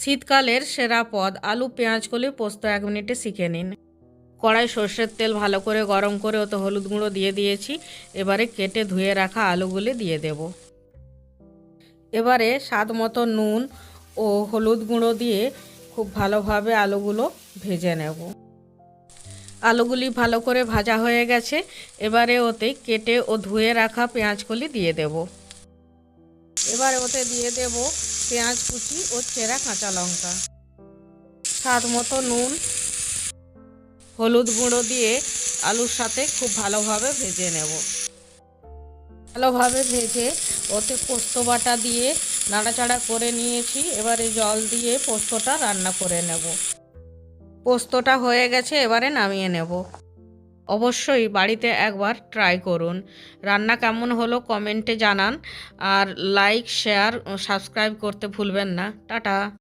শীতকালের সেরা পদ আলু পেঁয়াজ কলি পোস্ত 1 মিনিটে শিখে নিন। কড়াই সর্ষের তেল ভালো করে গরম করে ওতে হলুদ গুঁড়ো দিয়ে দিয়েছি। এবারে কেটে ধুয়ে রাখা আলুগুলি দিয়ে দেব। এবারে স্বাদ মতো নুন ও হলুদ গুঁড়ো দিয়ে খুব ভালোভাবে আলুগুলো ভেজে নেব। আলুগুলি ভালো করে ভাজা হয়ে গেছে। এবারে ওতে কেটে ও ধুয়ে রাখা পেঁয়াজকলি দিয়ে দেব। এবারে ওতে দিয়ে দেব পেঁয়াজ কুচি ও চেরা কাঁচা লঙ্কা, স্বাদ মতো নুন, হলুদ গুঁড়ো দিয়ে আলুর সাথে খুব ভালোভাবে ভেজে নেব। ভালোভাবে ভেজে ওতে পোস্ত বাটা দিয়ে নাড়াচাড়া করে নিয়েছি। এবারে জল দিয়ে পোস্তটা রান্না করে নেব। পোস্তটা হয়ে গেছে, এবারে নামিয়ে নেব। অবশ্যই বাড়িতে একবার ট্রাই করুন। রান্না কেমন হলো কমেন্টে জানান, আর লাইক শেয়ার ও সাবস্ক্রাইব করতে ভুলবেন না। টাটা।